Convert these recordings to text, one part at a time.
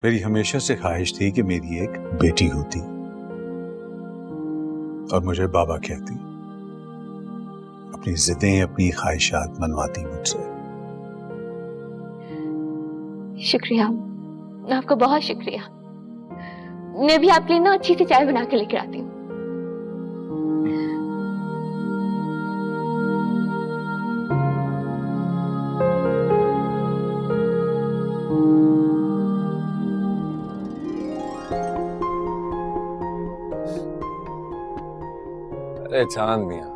मेरी हमेशा से ख्वाहिश थी कि मेरी एक बेटी होती और मुझे बाबा कहती, अपनी जिदें अपनी ख्वाहिशात मनवाती मुझसे। शुक्रिया, आपका बहुत शुक्रिया। मैं भी आपके लिए ना अच्छी सी चाय बना के लेकर आती हूँ। अरे चांद मियां,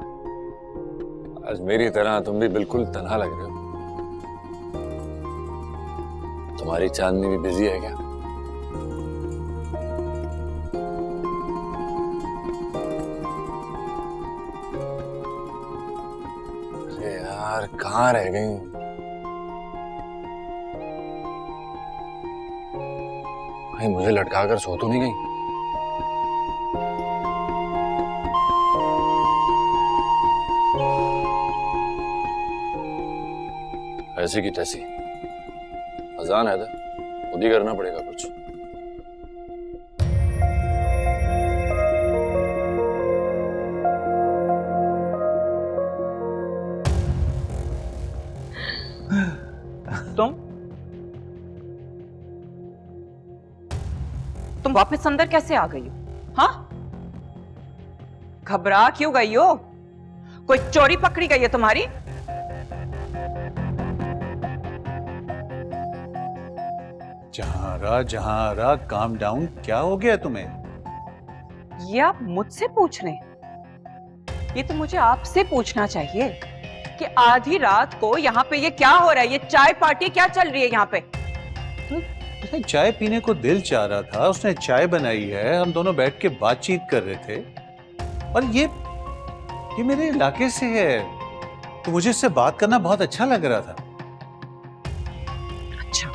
आज मेरी तरह तुम भी बिल्कुल तन्हा लग रहे हो। तुम्हारी चांदनी भी बिजी है क्या? अरे यार, कहाँ रह गई? कहीं मुझे लटका कर सो तो नहीं गई? ऐसी की तैसी अजान है था, खुद ही करना पड़ेगा कुछ। तुम वापस अंदर कैसे आ गई हो? हाँ, घबरा क्यों गई हो? कोई चोरी पकड़ी गई है तुम्हारी? जहां काम डाउन, क्या हो गया तुम्हें? ये आप मुझसे पूछ रहे हैं? ये तो मुझे आपसे पूछना चाहिए कि आधी रात को यहाँ पे ये क्या हो रहा है? ये चाय पार्टी क्या चल रही है यहाँ पे? चाय पीने को दिल चाह रहा था, उसने चाय बनाई है, हम दोनों बैठ के बातचीत कर रहे थे। और ये मेरे इलाके से है, तो मुझे इससे बात करना बहुत अच्छा लग रहा था। अच्छा,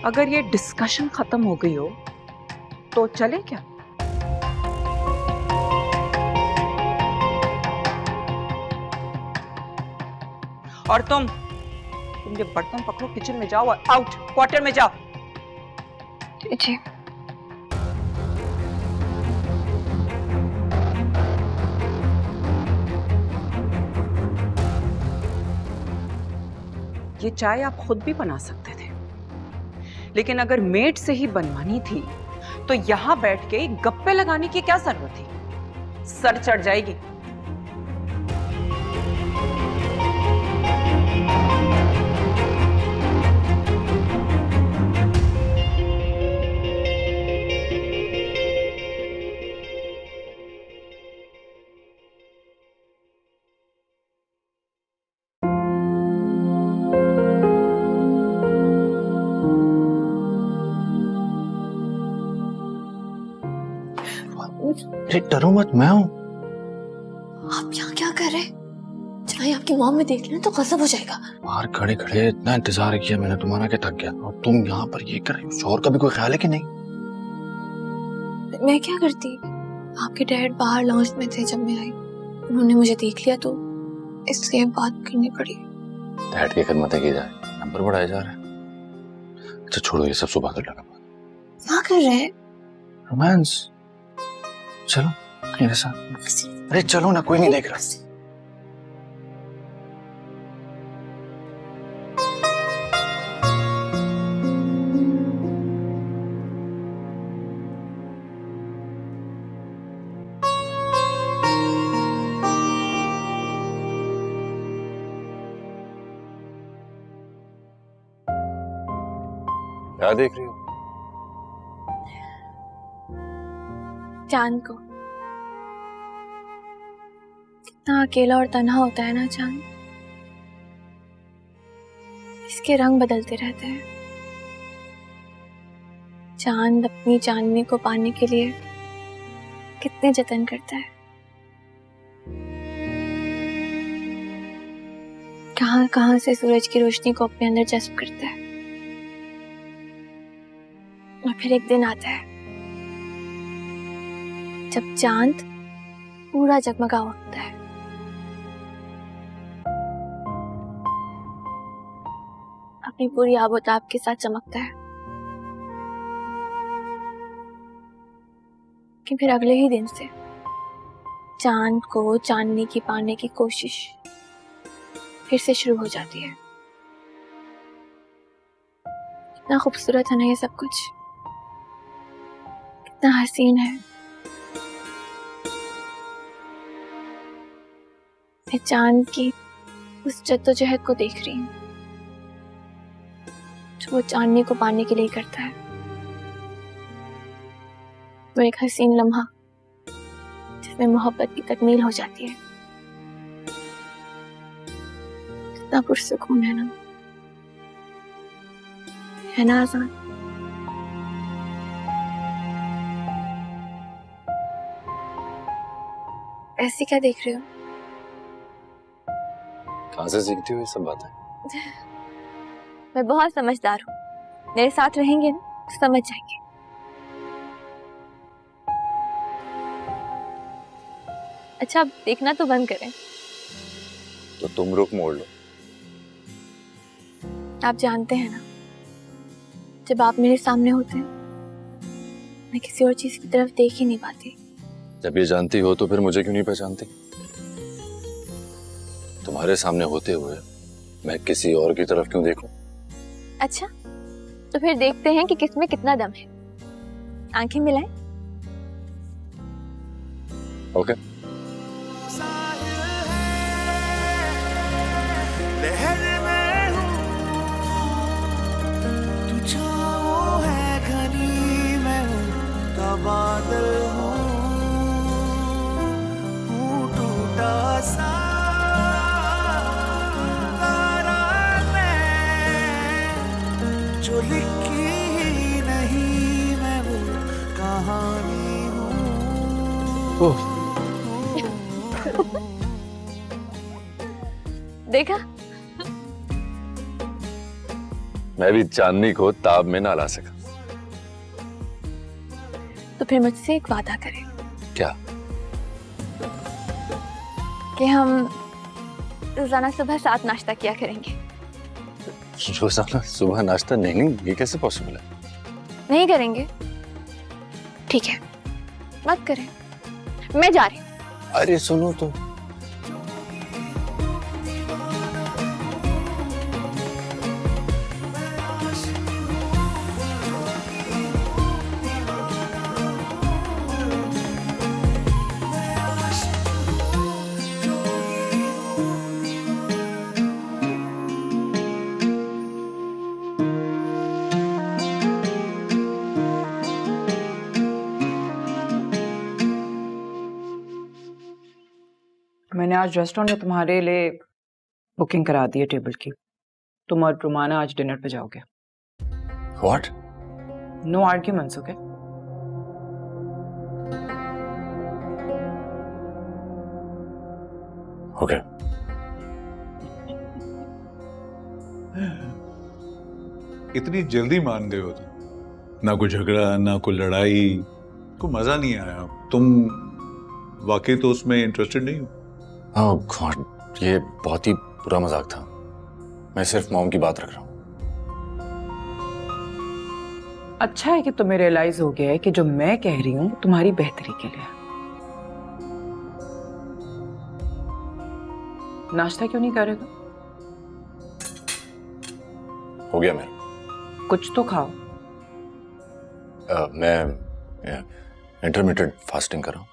अगर ये डिस्कशन खत्म हो गई हो तो चले क्या? और तुम ये बर्तन पकड़ो, किचन में जाओ और आउट क्वार्टर में जाओ। जी। ये चाय आप खुद भी बना सकते थे, लेकिन अगर मेड से ही बनवानी थी तो यहां बैठ के गप्पे लगाने की क्या जरूरत थी? सर चढ़ जाएगी। अरे डरो मत, मैं हूं। आप यहाँ क्या कर रहे हैं? चाहे आपकी मॉम में देख लें तो गजब हो जाएगा। बाहर खड़े खड़े इतना इंतजार किया मैंने तुम्हारा कि थक गया, और तुम यहाँ पर ये कर रही हो। शोर का भी कोई ख्याल है कि नहीं? मैं क्या करती? आपके डैड बाहर लॉन्च में थे जब मैं आई, उन्होंने मुझे देख लिया तो इसलिए बात करनी पड़ी। डैड की खिदमतें की जाए, नंबर बढ़ाया जा रहा है। अच्छा छोड़ो ये सब, सुबह कर लगा। क्या कर रहे हैं? रोमांस। चलो मेरे साथ। अरे चलो ना, कोई नहीं देख रहा। क्या देख रही हो? चांद को। कितना अकेला और तन्हा होता है ना चांद। इसके रंग बदलते रहते हैं। चांद अपनी चांदनी को पाने के लिए कितने जतन करता है। कहां कहां से सूरज की रोशनी को अपने अंदर जज्ब करता है। और फिर एक दिन आता है जब चांद पूरा जगमगा उठता है। अपनी पूरी आबोताब के साथ चमकता है। लेकिन फिर अगले ही दिन से चांद को चांदनी की पाने की कोशिश फिर से शुरू हो जाती है। कितना खूबसूरत है ना ये सब कुछ, कितना हसीन है। मैं चांद की उस जद्दोजहद को देख रही हूँ जो वो चांदनी को पाने के लिए करता है। वो एक हसीन लम्हा जिसमें मोहब्बत की तकमील हो जाती है। कितना पुरसुकून है ना आसान। ऐसी क्या देख रहे हो? कहाँ से सीखती हो ये सब बातें? मैं बहुत समझदार हूँ, मेरे साथ रहेंगे ना तो समझ जाएंगे। अच्छा अब देखना तो बंद करें। तो तुम रुख मोड़ लो। आप जानते हैं ना, जब आप मेरे सामने होते हैं मैं किसी और चीज की तरफ देख ही नहीं पाती। जब ये जानती हो तो फिर मुझे क्यों नहीं पहचानती? तुम्हारे सामने होते हुए मैं किसी और की तरफ क्यों देखूं? अच्छा तो फिर देखते हैं कि किसमें कितना दम है। आंखें मिलाएं। ओके। लहर में हूँ, तू छाँव है घनी, मैं हूँ बादल हूँ टूटा सा तारा मैं, जो लिखी ही नहीं, मैं वो कहानी हूँ। देखा? मैं भी चांदनी को ताब में ना ला सका। तो फिर मुझसे एक वादा करें। क्या? कि हम रोजाना सुबह साथ नाश्ता किया करेंगे। रोजाना सुबह नाश्ता? नहीं, ये कैसे पॉसिबल है? नहीं करेंगे? ठीक है, मत करें, मैं जा रही हूँ। अरे सुनो तो। मैंने आज रेस्टोरेंट में तुम्हारे लिए बुकिंग करा दी है टेबल की। तुम और रुमाना आज डिनर पे जाओगे। What? No arguments, okay? Okay. इतनी जल्दी मान गए हो तुम? ना कोई झगड़ा ना कोई लड़ाई, कोई मजा नहीं आया। तुम वाकई तो उसमें इंटरेस्टेड नहीं हो? ओह गॉड, ये बहुत ही बुरा मजाक था। मैं सिर्फ मॉम की बात रख रहा हूँ। अच्छा है कि तुम्हें रियलाइज हो गया है कि जो मैं कह रही हूँ तुम्हारी बेहतरी के लिए। नाश्ता क्यों नहीं करेगा? हो गया मेरा। कुछ तो खाओ। मैं इंटरमिटेंट फास्टिंग कर रहा हूँ,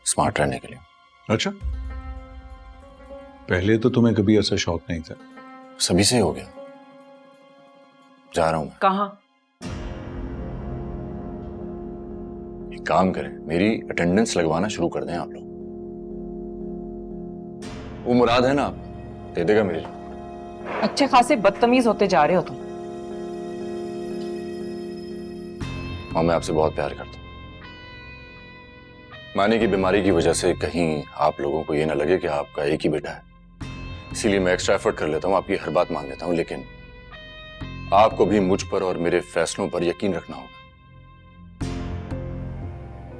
स्मार्ट रहने के लिए। अच्छा, पहले तो तुम्हें कभी ऐसा शौक नहीं था? सभी से ही हो गया। जा रहा हूं मैं। कहाँ? एक काम करें, मेरी अटेंडेंस लगवाना शुरू कर दें आप लोग। वो मुराद है ना, आप दे देगा मेरे लिए। अच्छे खासे बदतमीज होते जा रहे हो तुम। और मैं आपसे बहुत प्यार करता हूँ। मानी की बीमारी की वजह से कहीं आप लोगों को ये ना लगे कि आपका एक ही बेटा है, इसीलिए मैं एक्स्ट्रा एफर्ट कर लेता हूँ, आपकी हर बात मान लेता हूँ। लेकिन आपको भी मुझ पर और मेरे फैसलों पर यकीन रखना होगा।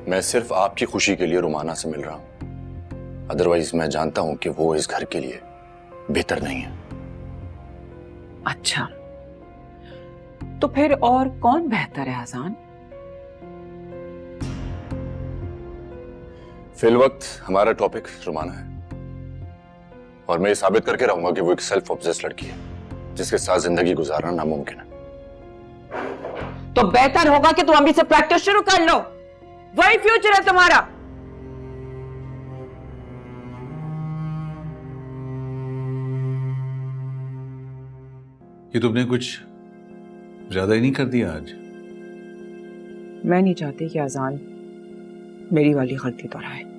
मैं सिर्फ आपकी खुशी के लिए रुमाना से मिल रहा हूं, अदरवाइज मैं जानता हूं कि वो इस घर के लिए बेहतर नहीं है। अच्छा, तो फिर और कौन बेहतर है आजान? फिल वक्त हमारा टॉपिक रुमाना है और मैं ये साबित करके रहूंगा कि वो एक सेल्फ ऑब्सेस्ड लड़की है जिसके साथ जिंदगी गुजारना नामुमकिन है। तो बेहतर होगा कि तुम अभी से प्रैक्टिस शुरू कर लो, वही फ्यूचर है तुम्हारा। ये तुमने कुछ ज्यादा ही नहीं कर दिया आज? मैं नहीं चाहती कि अजान मेरी वाली गलती दोहराए।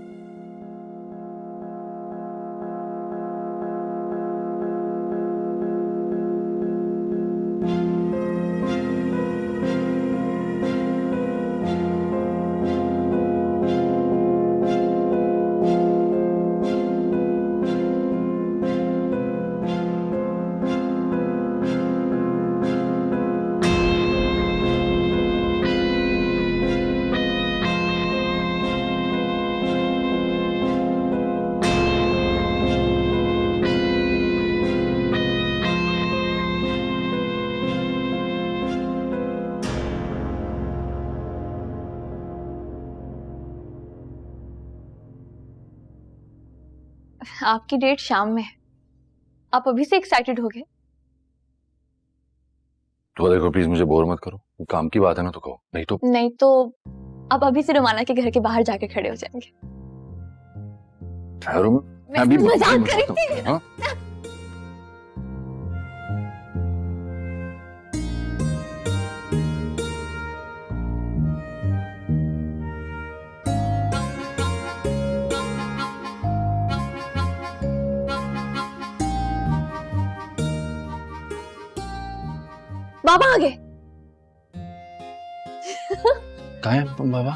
आपकी डेट शाम में है, आप अभी से एक्साइटेड हो गए? तो देखो प्लीज मुझे बोर मत करो, काम की बात है ना तो कहो, नहीं तो आप अभी से रुमाना के घर के बाहर जाके खड़े हो जाएंगे। ठहरो, मैं अभी मजाक कर रही थी। हाँ? बाबा आ गए। कहाँ है बाबा?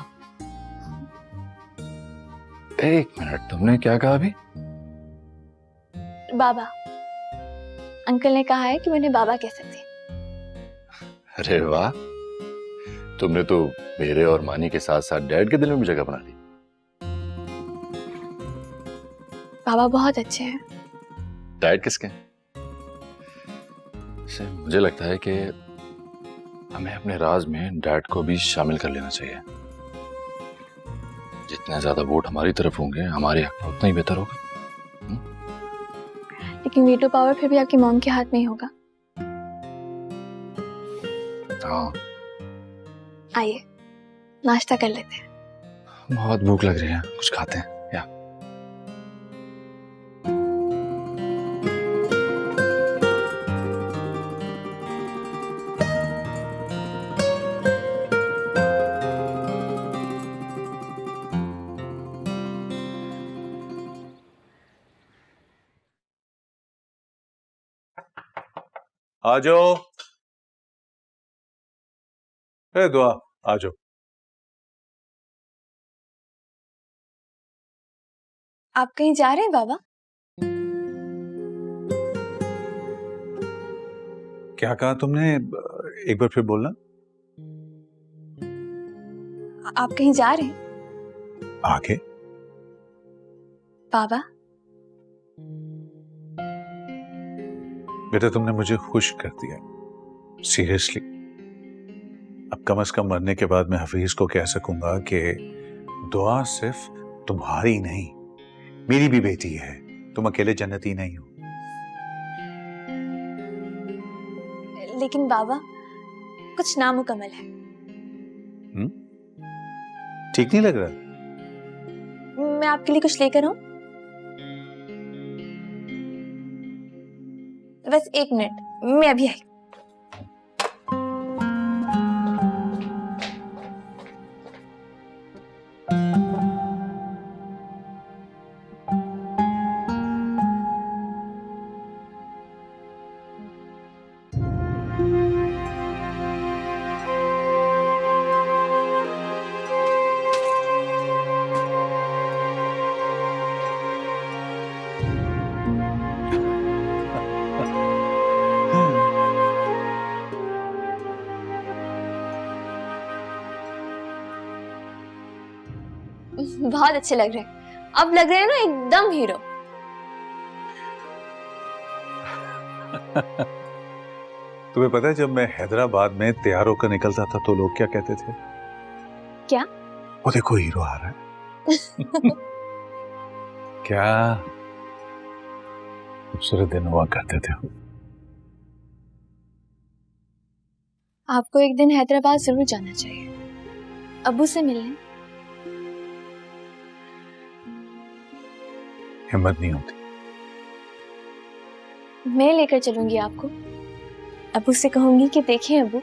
एक मिनट, तुमने क्या कहा अभी? बाबा, अंकल ने कहा है कि मैंने बाबा कह सकती। अरे वाह, तुमने तो मेरे और मानी के साथ साथ डैड के दिल में भी जगह बना ली। बाबा बहुत अच्छे हैं। डैड किसके हैं? मुझे लगता है कि हमें अपने राज में डैड को भी शामिल कर लेना चाहिए। जितने ज्यादा वोट हमारी तरफ होंगे हमारे हक में उतना ही बेहतर होगा। लेकिन वीटो पावर फिर भी आपकी मॉम के हाथ में ही होगा। हाँ, आइए नाश्ता कर लेते हैं। बहुत भूख लग रही है, कुछ खाते हैं या? आ जाओ। ए दुआ, आ जाओ। आप कहीं जा रहे हैं बाबा? क्या कहा तुमने? एक बार फिर बोलना। आप कहीं जा रहे हैं आगे? बाबा? बेटा तुमने मुझे खुश कर दिया, सीरियसली। अब कम से कम मरने के बाद मैं हफीज को कह सकूंगा कि दुआ सिर्फ तुम्हारी नहीं मेरी भी बेटी है, तुम अकेले जन्नती नहीं हो। लेकिन बाबा कुछ नामुकम्मल है। ठीक नहीं लग रहा? मैं आपके लिए कुछ लेकर आऊं? बस एक मिनट, मैं अभी आई। बहुत अच्छे लग रहे हैं। अब लग रहे हैं ना एकदम हीरो। तुम्हें पता है जब मैं हैदराबाद में तैयार होकर निकलता था तो लोग क्या कहते थे? क्या? वो देखो हीरो आ रहा है। क्या खूबसूरत दिन हुआ करते थे। आपको एक दिन हैदराबाद जरूर जाना चाहिए, अब्बू से मिलने। हिम्मत नहीं होती। मैं लेकर चलूंगी आपको। अब्बू से कहूंगी कि देखिए अब्बू,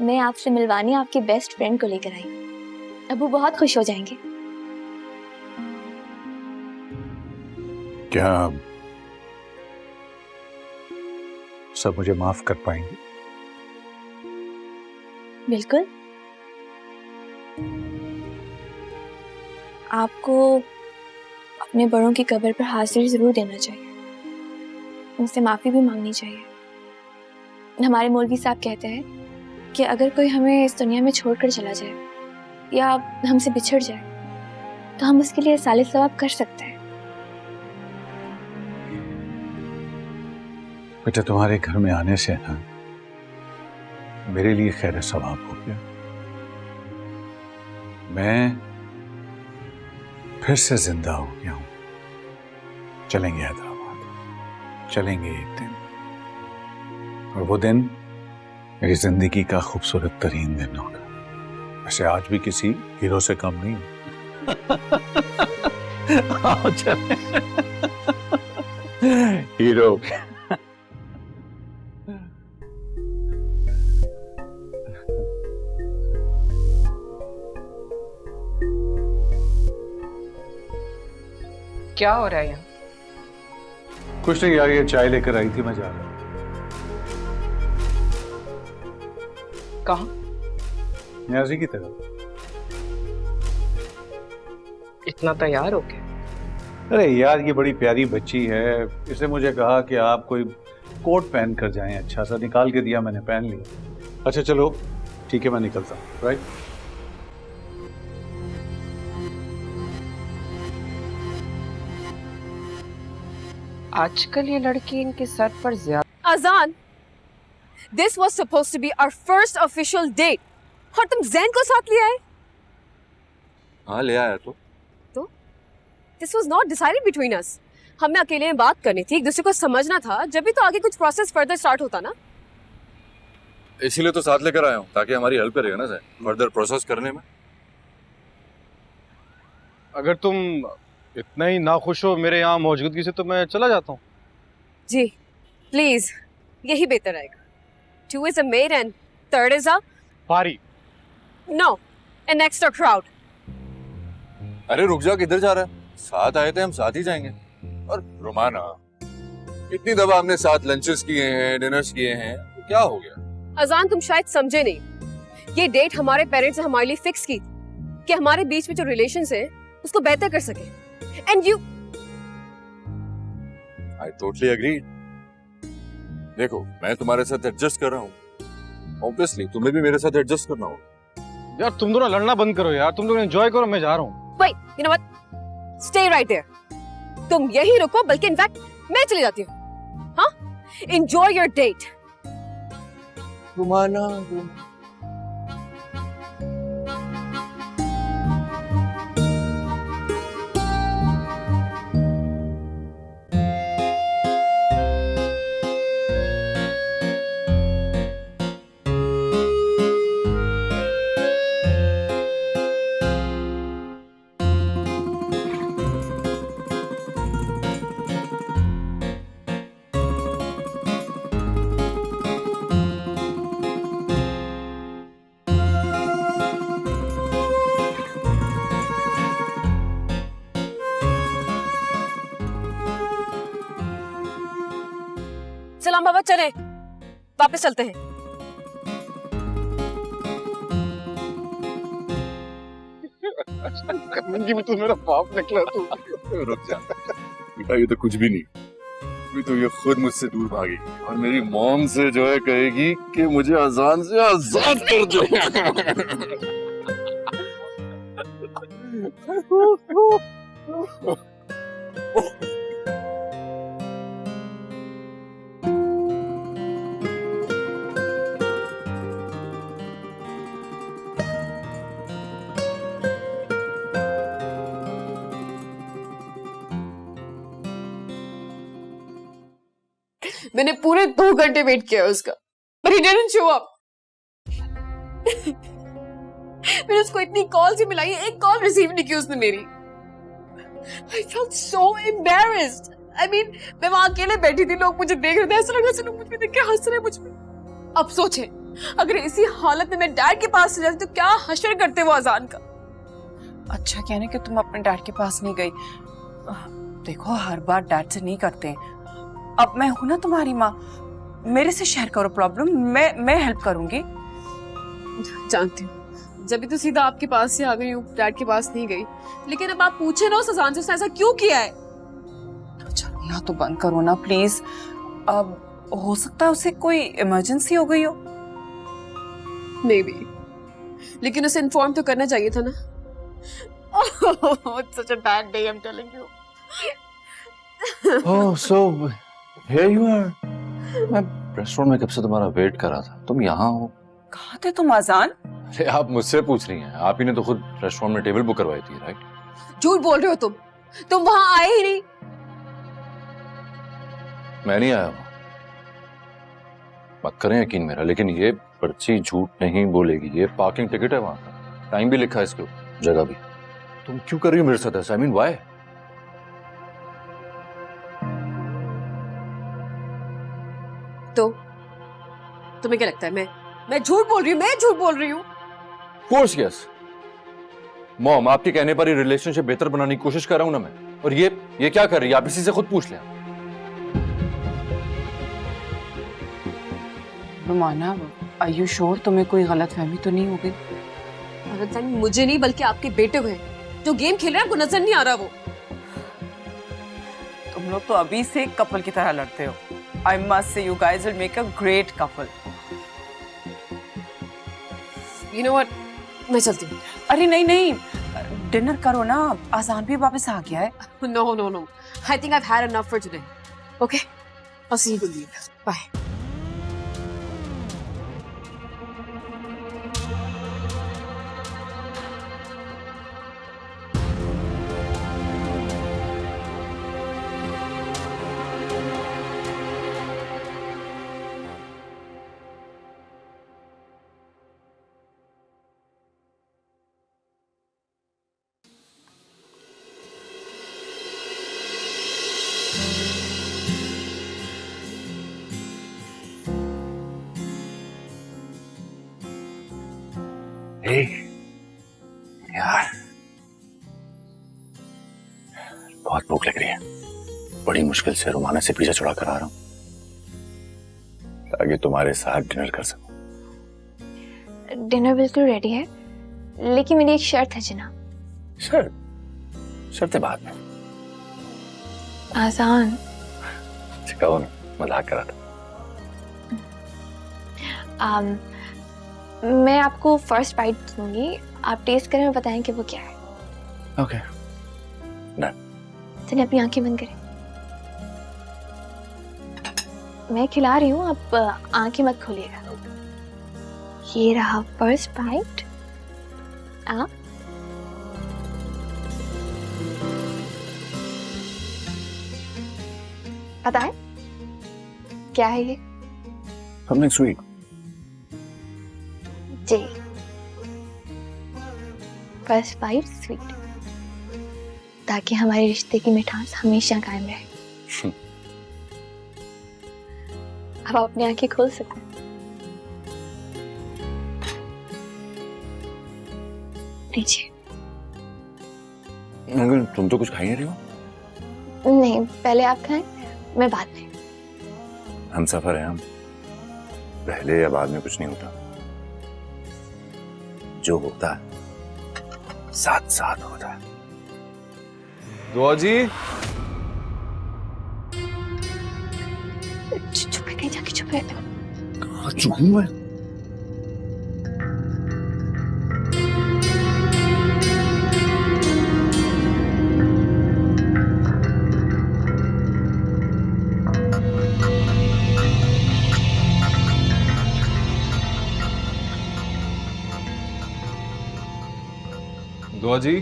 मैं आपसे मिलवाने आपकी बेस्ट फ्रेंड को लेकर आई। अब्बू बहुत खुश हो जाएंगे। क्या सब मुझे माफ कर पाएंगे? बिल्कुल। आपको अपने बड़ों की कब्र पर हाजिरी जरूर देना चाहिए, उनसे माफी भी मांगनी चाहिए। हमारे मौलवी साहब कहते हैं कि अगर कोई हमें इस दुनिया में छोड़कर चला जाए या हमसे बिछड़ जाए तो हम उसके लिए साले सवाब कर सकते हैं। बेटा, तुम्हारे घर में आने से ना मेरे लिए खैर सवाब हो गया। मैं फिर से जिंदा हो गया हूं। चलेंगे हैदराबाद, चलेंगे एक दिन, और वो दिन मेरी जिंदगी का खूबसूरत तरीन दिन होगा। वैसे आज भी किसी हीरो से कम नहीं हूं। आओ चलें। हीरो। क्या हो रहा है यहाँ? कुछ नहीं यार, ये चाय लेकर आई थी, मैं जा रहा हूँ। कहाँ? न्याजी की तरफ। इतना तैयार हो गया? अरे यार, ये बड़ी प्यारी बच्ची है, इसने मुझे कहा कि आप कोई कोट पहन कर जाएं। अच्छा सा निकाल के दिया, मैंने पहन लिया। अच्छा चलो ठीक है, मैं निकलता हूँ। राइट। आजकल ये लड़की इनके सर पर ज्यादा। अजान, this was suppose to be our first official date और तुम जैन को साथ ले आए। हाँ ले आया तो। This was not decided between us. हमें अकेले में बात करनी थी, एक दूसरे को समझना था, जब भी तो आगे कुछ प्रोसेस फर्दर स्टार्ट होता ना। इसीलिए तो साथ लेकर आया हूँ, ताकि हमारी हेल्प करेगा ना सर फर्दर प्रोसेस करने में। अगर तुम इतना ही नाखुश हो मेरे यहाँ मौजूदगी से तो मैं चला जाता हूँ। जी प्लीज, यही बेहतर रहेगा। 2 is a maid and 3rd is a पारी। no, an extra crowd. अरे रुक जा, किधर जा रहा है? साथ आए थे, हम साथ ही जाएंगे। और रोमाना, इतनी दफा हमने साथ लंचेस किए हैं, डिनर्स किए हैं, तो क्या हो गया? अजान, तुम शायद समझे नहीं, ये डेट हमारे पेरेंट्स ने हमारे लिए फिक्स की कि हमारे बीच में जो रिलेशंस है उसको बेहतर कर सके। And you. I totally agree. देखो, मैं तुम्हारे साथ एडजस्ट कर रहा हूँ, ऑब्वियसली तुम्हें भी मेरे साथ एडजस्ट करना होगा। यार तुम दोनों लड़ना बंद करो यार, तुम लोग एंजॉय करो, मैं जा रहा हूँ। Wait, you know what? Stay right there. तुम यही रुको, बल्कि इनफैक्ट मैं चली जाती हूँ। हाँ? Enjoy your date. रुमाना, सलाम बाबा, चले वापस चलते हैं। भी तू मेरा बाप निकला तू। रुक जा बेटा, ये तो कुछ भी नहीं। अभी तो ये खुद मुझसे दूर भागी और मेरी मॉम से जो है कहेगी कि मुझे अजान से आजाद कर दो। मैंने पूरे 2 घंटे वेट किया उसका, but he didn't show up. मैंने उसको इतनी कॉल ही मिलाई, एक कॉल रिसीव नहीं की उसने मेरी. I felt so embarrassed. I mean, मैं वहां अकेले बैठी थी, लोग मुझे देख रहे थे, ऐसा लगा जैसे लोग मुझ पे देख के हंस रहे हैं मुझ पे. अब सोचे, अगर इसी हालत में मैं डैड के पास चली जाती तो क्या हश्र करते वो अजान का. अच्छा कहने कि तुम अपने डैड के पास नहीं गई. देखो हर बार डैड से नहीं करते. अब मैं हूं ना तुम्हारी माँ, मेरे से शेयर करो प्रॉब्लम, मैं हेल्प करूंगी. जानती हूँ, जब भी तो सीधा आपके पास ही आ गई हूँ, डैड के पास नहीं गई. लेकिन अब आप पूछे ना उस अजान से उसने ऐसा क्यों किया है. चलना तो बंद करो ना प्लीज. अब हो सकता है उसे कोई इमरजेंसी हो गई हो. मे बी, लेकिन उसे इन्फॉर्म तो करना चाहिए था ना. It's such a bad day, I'm telling you. Oh, so here you are. मैं रेस्टोरेंट में कब से तुम्हारा वेट कर रहा था, तुम यहाँ हो. कहाँ थे तुम अजान? अरे आप मुझसे पूछ रही हैं, आप ही ने तो खुद रेस्टोरेंट में टेबल बुक करवाई थी, राइट? झूठ बोल रहे हो तुम वहां आए ही नहीं. मैं नहीं आया वहां, मत करें यकीन मेरा, लेकिन ये पर्ची झूठ नहीं बोलेगी. ये पार्किंग टिकट है वहां का, टाइम भी लिखा है इसके ऊपर, जगह भी. तुम क्यों कर रही हो मेरे साथ ऐसा? I mean why? तो तुम्हें क्या लगता है मैं झूठ बोल रही हूँ? मैं झूठ बोल रही हूँ? कोर्स यस मॉम, आपके कहने पर ही रिलेशनशिप बेहतर बनाने की कोशिश कर रहा हूं ना मैं. और ये क्या कर रही है? आप इसी से खुद पूछ लें. रुमाना, आर यू श्योर तुम्हें कोई गलतफहमी तो नहीं हो गई? गलतफहमी मुझे नहीं बल्कि आपके बेटे को है, जो गेम खेल रहा है. आपको नजर नहीं आ रहा वो? तुम लोग तो अभी से कपल की तरह लड़ते हो. I must say you guys will make a great couple. You know what? मैं चलती हूँ. अरे नहीं, डिनर करो ना, आजान भी वापस आ गया है. No. I think I've had enough for today. Okay? I'll see you later. Bye. यार बहुत भूख लग रही है. बड़ी मुश्किल से रुमाना से पीछा छुड़ा कर आ रहा हूं ताकि तुम्हारे साथ डिनर कर सकूं. डिनर बिल्कुल रेडी है, लेकिन मेरी एक शर्त है जनाब. शर्तें बाद में. आसान. कहो ना, मजाक कर रहा था. मैं आपको फर्स्ट बाइट दूंगी, आप टेस्ट करें और बताएं कि वो क्या है. Okay done. चलिए अपनी आंखें बंद करें. मैं खिला रही हूँ, आप आंखें मत खोलिएगा. ये रहा फर्स्ट बाइट. पता है क्या है ये? Something sweet. जी, फर्स्ट बाइट स्वीट, ताकि हमारे रिश्ते की मिठास हमेशा कायम रहे. अब आप अपनी आंखें खोल सकते हैं. लीजिए. अंकल तुम तो कुछ खा ही नहीं रही हो. नहीं, पहले आप खाएं, मैं बाद में. हम सफर है, हम पहले या बाद में कुछ नहीं होता. जो होता है साथ साथ होता है. दुआ जी, चुप है, कहीं जाके चुप है. कहाँ चुप हूँ मैं? दुआ जी,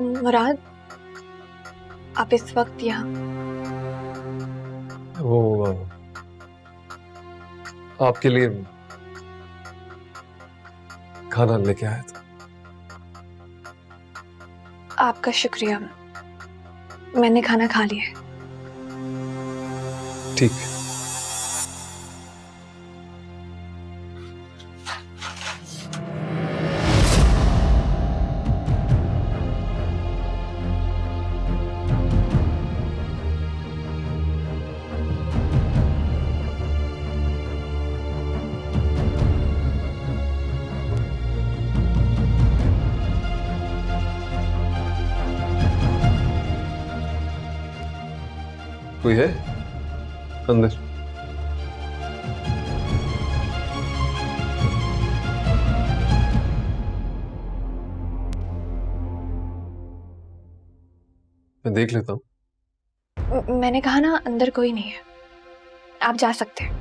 मुराद, आप इस वक्त यहाँ? वो आपके लिए खाना लेके आया था। आपका शुक्रिया, मैंने खाना खा लिया है। ठीक है। कोई है अंदर? मैं देख लेता हूँ। मैंने कहा ना, अंदर कोई नहीं है, आप जा सकते हैं।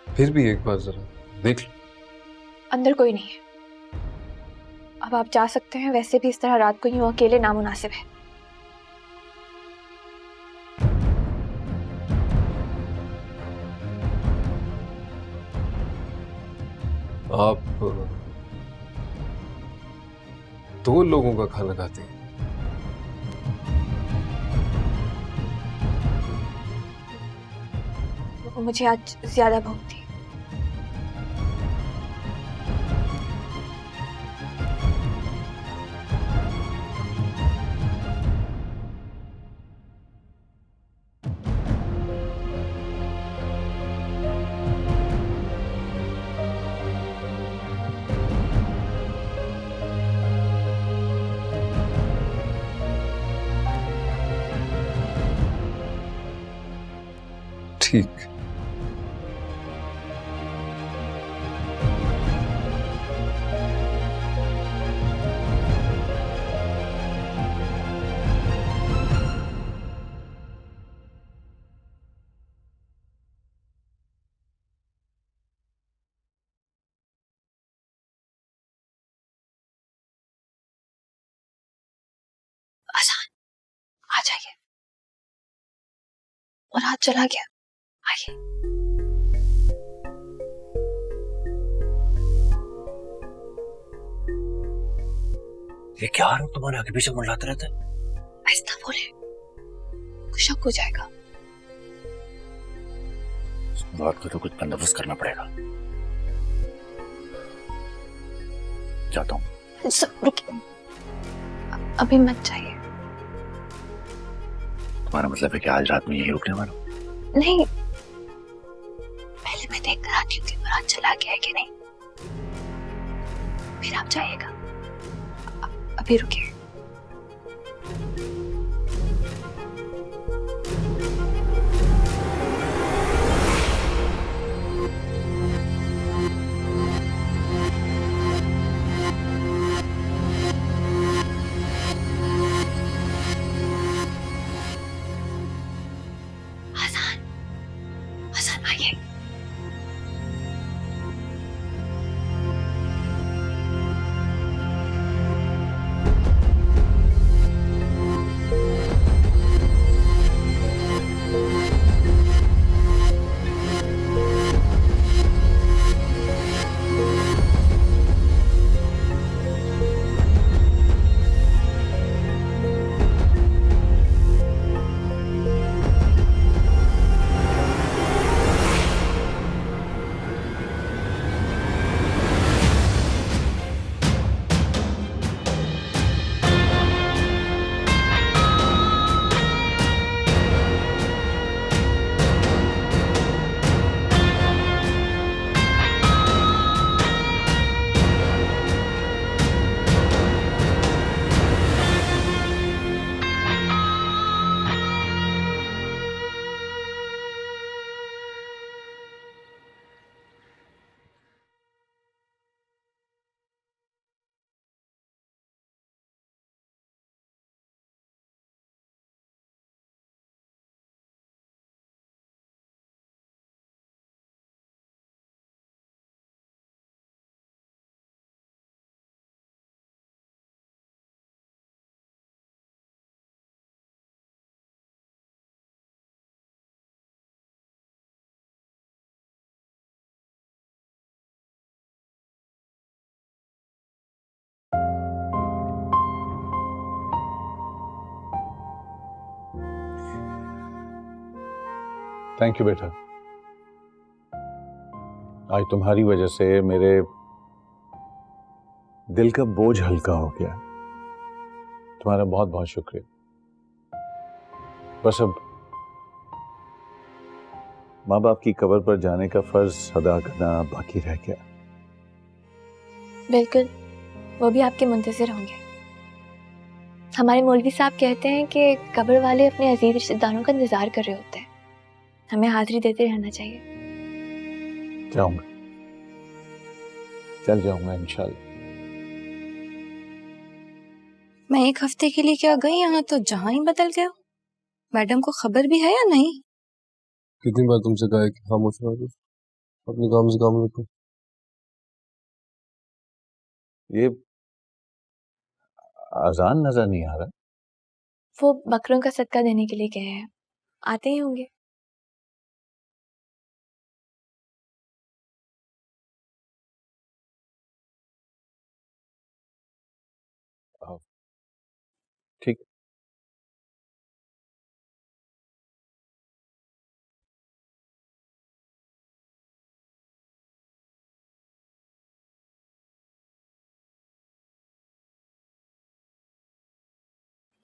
फिर भी एक बार जरा देख लो। अंदर कोई नहीं है, अब आप जा सकते हैं। वैसे भी इस तरह रात को यूं अकेले नामुनासिब है। आप 2 लोगों का खाना खाते हैं। मुझे आज ज्यादा भूख थी। ठीक। आसान, आ जाइए। और हाथ चला गया, आइए। ये क्या हाल तुम्हारे आगे पीछे मुड़ाते रहते? ऐसा बोले, कुछ शक हो जाएगा। बात को तो कुछ बंदोबस्त करना पड़ेगा। जाता हूँ। रुकिए, अभी मत जाइए। तुम्हारा मतलब है कि आज रात में यही रुकने वाला? नहीं, पहले मैं देख कर आती हूँ कि मुराद चला गया है कि नहीं, फिर आप जाइएगा। अभी रुकिए। हसन, हसन आइए। थैंक यू बेटा। आज तुम्हारी वजह से मेरे दिल का बोझ हल्का हो गया। तुम्हारा बहुत बहुत शुक्रिया। बस अब माँ बाप की कब्र पर जाने का फर्ज अदा करना बाकी रह गया। बिल्कुल, वो भी आपके मुंतज़िर होंगे। हमारे मौलवी साहब कहते हैं कि कब्र वाले अपने अजीज रिश्तेदारों का इंतजार कर रहे होते हैं। हमें हाजिरी देते रहना चाहिए। जाऊंगा, चल जाऊंगा इंशाल्लाह। मैं एक हफ्ते के लिए क्या गई, यहाँ तो जहाँ ही बदल गया। मैडम को खबर भी है या नहीं? कितनी बार तुमसे कहा है कि खामोश रहो, अपने काम से काम रखो। ये अजान नजर नहीं आ रहा। वो बकरों का सदका देने के लिए गए हैं, आते ही होंगे। ठीक।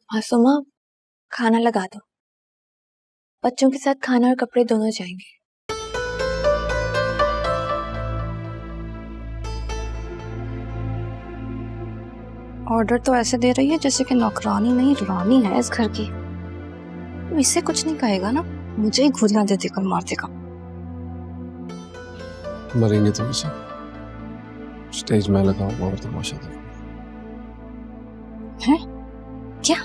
मासूमा, खाना लगा दो। बच्चों के साथ खाना और कपड़े दोनों जाएंगे। ऑर्डर तो ऐसे दे रही है जैसे कि नौकरानी नहीं रानी है इस घर की। इससे कुछ नहीं कहेगा ना, मुझे ही घुसना दे देकर मार देगा। मरेंगे तुम इसे, स्टेज में लगाऊंगा और तमाशा देखो। हैं? क्या?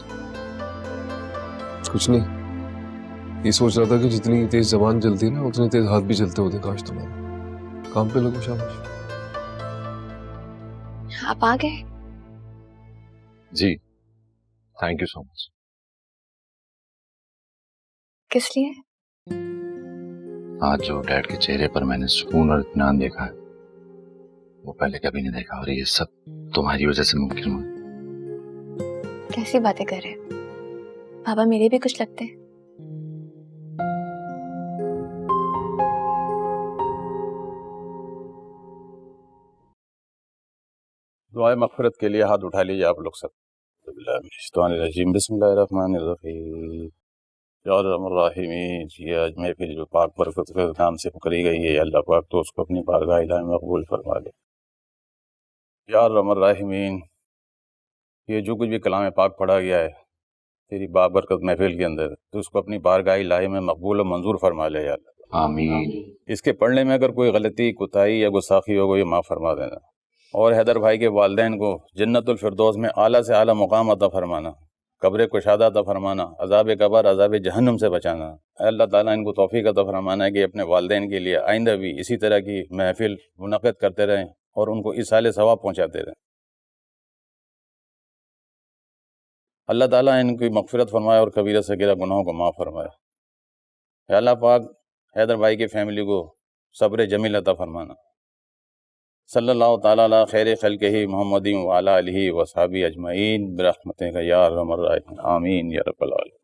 कुछ नहीं, ये सोच रहा था कि जितनी तेज जबान चलती है ना उतने तेज हाथ भी चलते होते काश तुम्हारे। काम पे लगो, शाबाश। आप आ गए? जी, थैंक यू सो मच। किस लिए? आज जो डैड के चेहरे पर मैंने सुकून और इत्मीनान देखा है वो पहले कभी नहीं देखा, और ये सब तुम्हारी वजह से मुमकिन हुआ। कैसी बातें कर रहे हैं? पापा मेरे भी कुछ लगते हैं। दुआए मग़फ़िरत के लिए हाथ उठा लीजिए आप लोग सब। बिस्मिल्लाहिर्रहमानिर्रहीम। या रहमान रहीम। ये आज महफिल जो पाक बरकत के नाम से करी गई है, अल्लाह पाक तो उसको अपनी बारगाह इलाही में मकबूल फरमा ले। या रहमान रहीम। ये जो कुछ भी कलाम पाक पढ़ा गया है तेरी बाबरकत महफिल के अंदर, तो उसको अपनी बारगाह इलाही में मकबूल और मंजूर फरमा ले या अल्लाह। आमीन। इसके पढ़ने में अगर कोई गलती, कुताही या गुस्ताखी हो गई माफ़ फरमा देना, और हैदर भाई के वालिदैन को जन्नतुल फिरदौस में आला से आला मुकाम अता फरमाना, कब्र कुशादा अता फरमाना, अज़ाब कब्र अज़ाब जहन्नुम से बचाना। अल्लाह ताला इनको तौफीक अता फरमाना है कि अपने वालिदैन के लिए आइंदा भी इसी तरह की महफिल मुनक़्क़िद करते रहें और उनको इसाले सवाब पहुँचाते रहें। अल्लाह ताला इनकी मग़फ़िरत फरमाए और कबीरा सगीरा गुनाहों को माफ़ फरमाए। अल्लाह पाक हैदर भाई की फैमिली को सब्र जमील अता फरमाना। सल्लल्लाहु ताला अला खैर खल्क़िही मुहम्मदिन व अला आलिही व असहाबी अजमईन बिरहमतिका या अरहमर राहिमीन। आमीन या रब्बल आलमीन।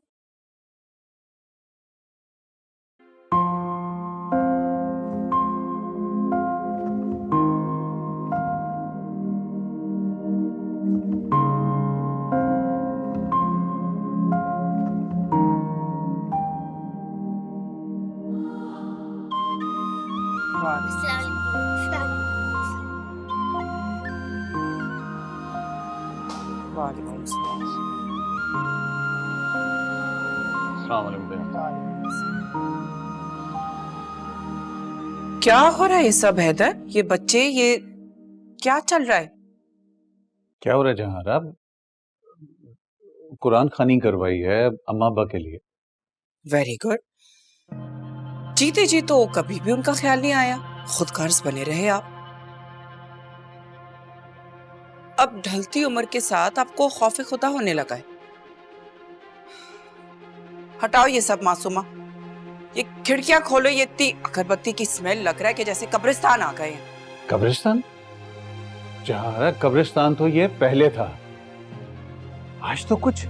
वालेकुम सलाम। क्या हो रहा है ये सब हैदर? ये बच्चे, ये क्या चल रहा है? क्या हो रहा है जहां? आप कुरान खानी करवाई है अम्मा अब्बा के लिए। Very good. जीते जी तो कभी भी उनका ख्याल नहीं आया, खुद गर्ज बने रहे आप। अब ढलती उम्र के साथ आपको खौफ खुदा होने लगा है। हटाओ ये सब मासूमा, ये खिड़कियां खोलो। ये इतनी अगरबत्ती की स्मेल लग रहा है कि जैसे कब्रिस्तान आ गए हैं। कब्रिस्तान? जहां कब्रिस्तान तो ये पहले था, आज तो कुछ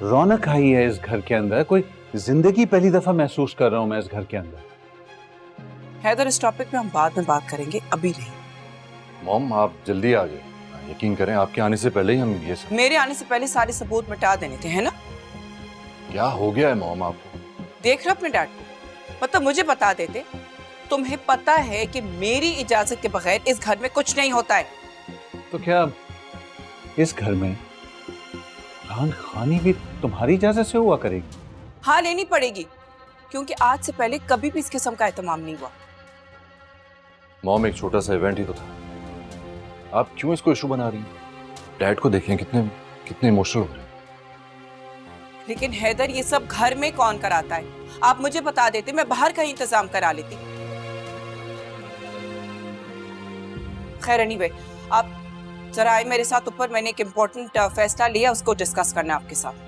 रौनक आई है इस घर के अंदर। कोई जिंदगी पहली दफा महसूस कर रहा हूं मैं इस घर के अंदर। हैदर, इस टॉपिक पे हम बाद में बात करेंगे, अभी नहीं। मॉम आप जल्दी आ गए, यकीन करें आपके आने से पहले ही हम ये सब। मेरे आने से पहले सारे सबूत मिटा देने थे, है ना? क्या हो गया है मॉम आपको? देख रहे अपने डैड को, मतलब मुझे बता देते। तुम्हें पता है कि मेरी इजाजत के बगैर इस घर में कुछ नहीं होता है। तो क्या इस घर में खान खानी भी तुम्हारी इजाजत से हुआ करेगी? हाँ, लेनी पड़ेगी, क्योंकि आज से पहले कभी भी इस किस्म का एहतमाम नहीं हुआ। मॉम एक छोटा सा इवेंट ही तो था, आप क्यों इसको इशू बना रही हैं? डैड को देखें कितने कितने इमोशनल हो रहे हैं। लेकिन हैदर, ये सब घर में कौन कराता है? आप मुझे बता देते, मैं बाहर का इंतजाम करा लेती। खैर एनीवे, आप जरा आए मेरे साथ ऊपर, मैंने एक इम्पोर्टेंट फैसला लिया, उसको डिस्कस करना है आपके साथ।